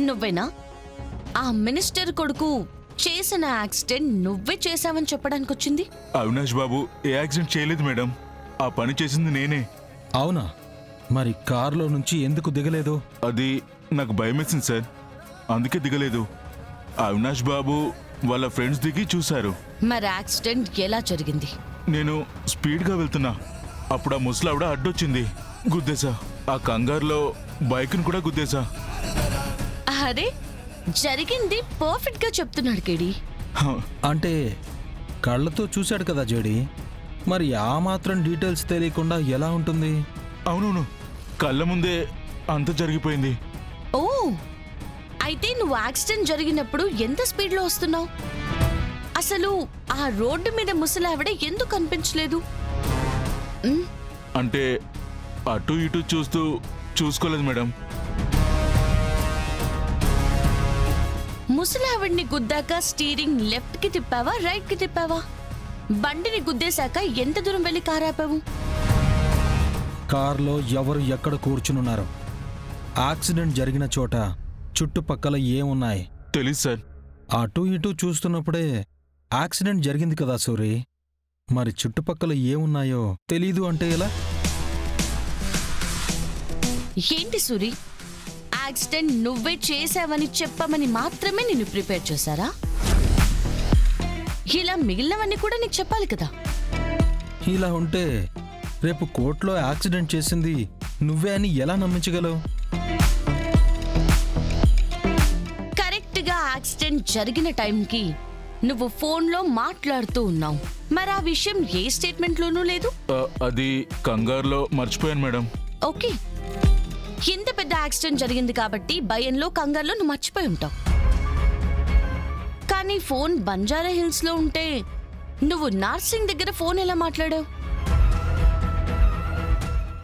నువ్వేనా ఆ మినిస్టర్ కొడుకు చేసిన యాక్సిడెంట్ నువ్వే చేశావని చెప్పడానికి వచ్చింది? అవినాష్ బాబు ఏ యాక్సిడెంట్ చేయలేదు మేడం, ఆ పని చేసింది నేనే. అవునా? మరి కారులో నుంచి ఎందుకు దిగలేదు? అది నాకు భయం వేసింది సార్, అందుకే దిగలేదు. అవినాష్ బాబు వాళ్ళ ఫ్రెండ్స్ దిగి చూశారు. మరి యాక్సిడెంట్ ఎలా జరిగింది? నేను స్పీడ్గా వెళ్తున్నా, అప్పుడు ఆ ముసలావిడ అడ్డొచ్చింది, గుద్దేశా. ఆ కంగారులో బైక్ను కూడా గుద్దేశా. అరే, జరిగింది పర్ఫెక్ట్ గా చెప్తున్నాడు కేడి. అంటే కళ్ళతో చూశాడు కదా జేడి, మరి ఆ మాత్రం డీటెయిల్స్ తెలియకుండా ఎలా ఉంటుంది? అవునవును, కళ్ళ ముందే అంత జరిగిపోయింది. ఓ, అయితే నువ్వు యాక్సిడెంట్ జరిగినప్పుడు ఎంత స్పీడ్ లో వస్తున్నావు? అసలు ఆ రోడ్డు మీద ముసలావిడ ఎందుకు కనిపించలేదు? అంటే అటు ఇటు చూసుకోలేదు మేడం. ముసలావిడ్ని గుద్దాక స్టీరింగ్ లెఫ్ట్ కి తిప్పావా, రైట్ కి తిప్పావా? బండిని గుద్దేశాక ఎంత దూరం వెళ్ళి కారు ఆపావు? కార్లో ఎవరు ఎక్కడ కూర్చునున్నారు? యాక్సిడెంట్ జరిగిన చోట చుట్టుపక్కల ఏమున్నాయి? తెలీదు సార్. అటు ఇటు చూస్తున్నప్పుడే యాక్సిడెంట్ జరిగింది కదా సూరి. మరి చుట్టుపక్కల ఏమున్నాయో తెలీదు అంటే ఎలా? ఏంటి సూరి, యాక్సిడెంట్ నువ్వే చేశావని చెప్పమని మాత్రమే నిన్ను ప్రిపేర్ చేశారా? ఇలా మిగిలినవన్నీ కూడా నీకు చెప్పాలి కదా. ఇలా ఉంటే రేపు కోర్టులో యాక్సిడెంట్ చేసింది నువ్వే అని ఎలా నమ్మించగలవు? కరెక్ట్ గా యాక్సిడెంట్ జరిగిన టైంకి నువ్వు ఫోన్లో మాట్లాడుతూ ఉన్నావు. మరి ఆ విషయం ఏ స్టేట్మెంట్ లోనూ లేదు. అది కంగారులో మర్చిపోయాను మేడం. ఓకే, ఇంత పెద్ద యాక్సిడెంట్ జరిగింది కాబట్టి భయంలో కంగారులో నువ్వు మర్చిపోయి ఉంటావు. కానీ ఫోన్ బంజారా హిల్స్ లో ఉంటే నువ్వు నార్సింగ్ దగ్గర ఫోన్ ఎలా మాట్లాడావు?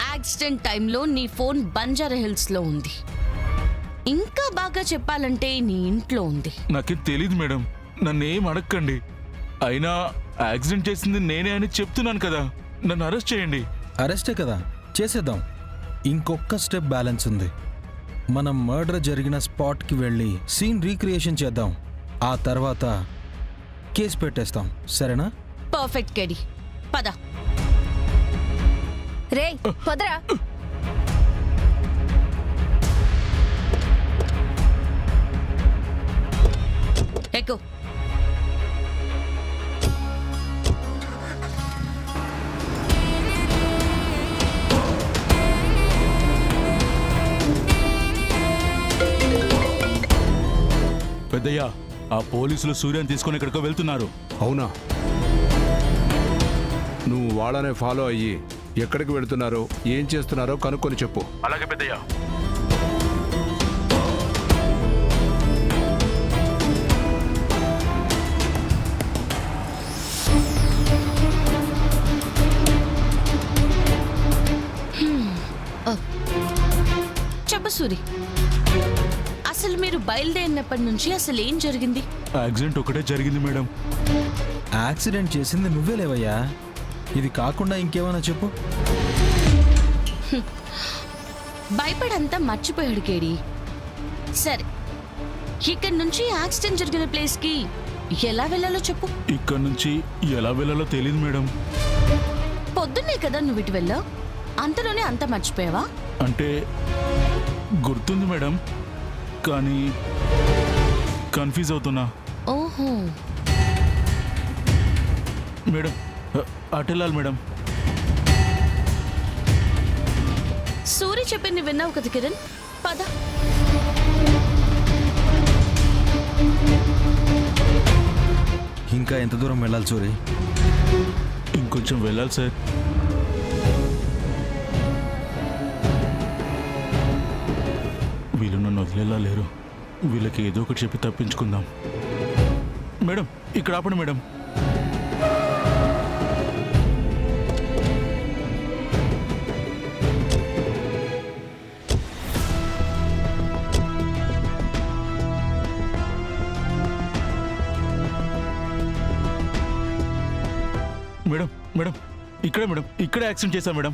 యాక్సిడెంట్ టైంలో నీ ఫోన్ బంజారా హిల్స్ లో ఉంది. ఇంకా బాగా చెప్పాలంటే నీ ఇంట్లో ఉంది. నాకేం తెలీదు మేడం, నన్నేం అడగండి. అయినా యాక్సిడెంట్ చేసింది నేనే అని చెప్తున్నాను కదా, నన్ను అరెస్ట్ చేయండి. అరెస్టే కదా, చేసేద్దాం. ఇంకొక స్టెప్ బ్యాలెన్స్ ఉంది. మనం మర్డర్ జరిగిన స్పాట్కి వెళ్ళి సీన్ రీక్రియేషన్ చేద్దాం. ఆ తర్వాత కేసు పెట్టేస్తాం, సరేనా? పర్ఫెక్ట్ కేడి, పద. రే పొదరా. ఎక్కు. పెద్దయ్యా, ఆ పోలీసులు సూర్యని తీసుకొని ఎక్కడికో వెళ్తున్నారు. అవునా? నువ్వు వాళ్ళనే ఫాలో అయ్యి ఎక్కడికి వెళుతున్నారో ఏం చేస్తున్నారో కనుక్కొని చెప్పు. అలాగే పెద్దయ్యా. చెప్పు సూరి, అసలు మీరు బయలుదేరినప్పటి నుంచి అసలు ఏం జరిగింది? యాక్సిడెంట్ ఒకటే జరిగింది మేడం. యాక్సిడెంట్ చేసింది నువ్వే లేవయ్యా. ఇది కాకుండా ఇంకేమైనా చెప్పు. భయపడంతా మర్చిపోయాడు కేడి. సరే, ఇక్కడి నుంచి యాక్సిడెంట్ జరిగిన ప్లేస్ కి ఎలా వెళ్ళాలో చెప్పు. ఇక్కడ నుంచి ఎలా వెళ్ళాలో తెలియదు మేడం. పొద్దున్నే కదా నువ్వు ఇటు వెళ్ళావు, అంతలోనే అంతా మర్చిపోయావా? అంటే గుర్తుంది మేడం, కానీ కన్ఫ్యూజ్ అవుతున్నా. ఓహో, మేడం అటు వెళ్ళాలి మేడం. సూరి చెప్పింది విన్నావు కదా కిరణ్, పద. ఇంకా ఎంత దూరం వెళ్ళాలి సూరి? ఇంకొంచెం వెళ్ళాలి సార్. వీళ్ళు నన్ను వదిలేలా లేరు, వీళ్ళకి ఏదో ఒకటి చెప్పి తప్పించుకుందాం. మేడం ఇక్కడ ఆపండి మేడం. మేడం మేడం ఇక్కడే మేడం, ఇక్కడే యాక్సిడెంట్ చేశాం మేడం.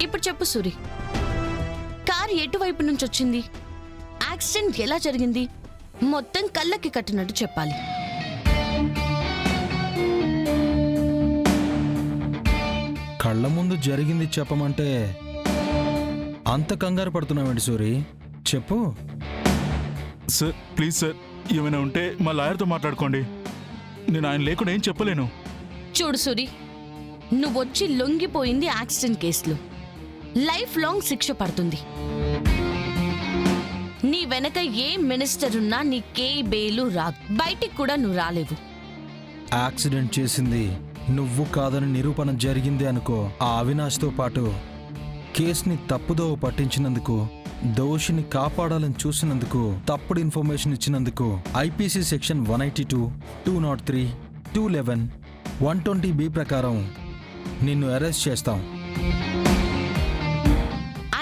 ఇప్పుడు చెప్పు సూరి, కారు ఎటువైపు నుంచి వచ్చింది? యాక్సిడెంట్ ఎలా జరిగింది మొత్తం కళ్ళకి కట్టినట్టు చెప్పాలి. కళ్ళ ముందు జరిగింది చెప్పమంటే అంత కంగారు పడుతున్నావేంటి సూరి? చెప్పు. సార్ ప్లీజ్ సార్, ఏమైనా ఉంటే మా లాయర్తో మాట్లాడుకోండి. నేను ఆయన లేకుండా ఏం చెప్పలేను. చూడు సూరి, నువ్వొచ్చి లొంగిపోయింది యాక్సిడెంట్ కేసులో లైఫ్ లాంగ్ శిక్ష పడుతుంది. నీ వెనక ఏ మినిస్టర్ ఉన్నా నీకే బెయిలు రాదు, బయటికి కూడా నువ్వు రాలేవు. యాక్సిడెంట్ చేసింది నువ్వు కాదని నిరూపణ జరిగింది అనుకో, ఆ అవినాష్తో పాటు కేసుని తప్పుదోవ పట్టించినందుకు, దోషిని కాపాడాలని చూసినందుకు, తప్పుడు ఇన్ఫర్మేషన్ ఇచ్చినందుకు ఐపీసీ సెక్షన్ 182, 203, 211, 120B ప్రకారం నిన్ను అరెస్ట్ చేస్తాం.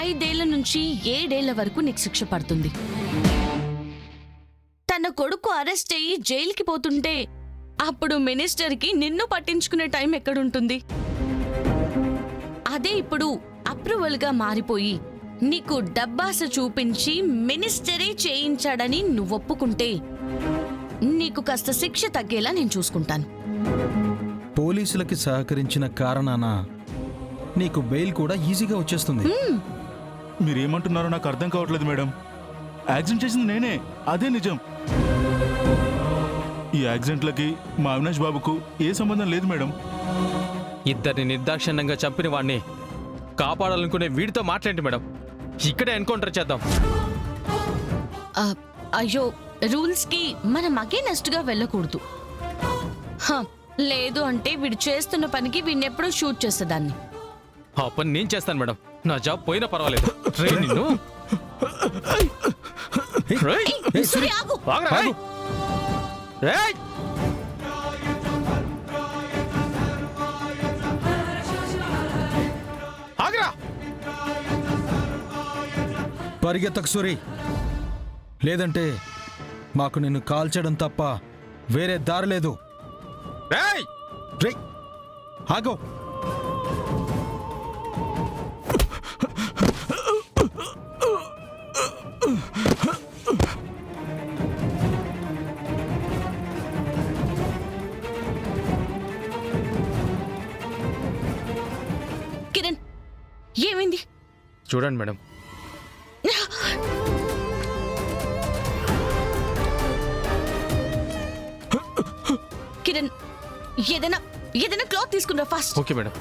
5 ఏళ్ల నుంచి 7 ఏళ్ల వరకు నీకు శిక్ష పడుతుంది. తన కొడుకు అరెస్ట్ అయ్యి జైలుకి పోతుంటే అప్పుడు మినిస్టర్కి నిన్ను పట్టించుకునే టైం ఎక్కడుంటుంది? అదే ఇప్పుడు అప్రూవల్గా మారిపోయి నీకు డబ్బాస చూపించి మినిస్టరే చేయించాడని నువ్వు ఒప్పుకుంటే నీకు కాస్త శిక్ష తగ్గేలా నేను చూసుకుంటాను. పోలీసులకి సహకరించిన కారణాన నీకు బెయిల్ కూడా ఈజీగా వచ్చేస్తుంది. మీరేమంటున్నారో నాకు అర్థం కావట్లేదు మేడం. యాక్సిడెంట్ చేసింది నేనే, అదే నిజం. ఈ యాక్సిడెంట్లకి మా అవినాష్ బాబుకు ఏ సంబంధం లేదు మేడం. ఇద్దరిని నిర్దాక్షిణ్యంగా చంపిన వాడిని కాపాడాలనుకునే వీడితో మాట్లాడండి మేడం. ఇక్కడే ఎన్కౌంటర్ చేద్దాం. అయ్యో, రూల్స్కి మనం అగేనెస్ట్గా వెళ్ళకూడదు. లేదు అంటే వీడు చేస్తున్న పనికి వీడినెప్పుడూ షూట్ చేసేదాన్ని. ఆ పని నేను చేస్తాను మేడం, నా జాబ్ పోయినా పర్వాలేదు. రేయ్ నిన్ను. రేయ్. ఏయ్, సూరి, ఆగు. ఆగురా, రేయ్. రేయ్. ఆగురా. పరిగెత్తకు సూరి, లేదంటే మాకు నిన్ను కాల్చడం తప్ప వేరే దారి లేదు. రేయ్. రేయ్, ఆగో. కిరణ్, ఏమైంది? చూడండి మేడం, కిరణ్, ఏదైనా క్లాత్ తీసుకున్నా ఫాస్ట్. Okay madam.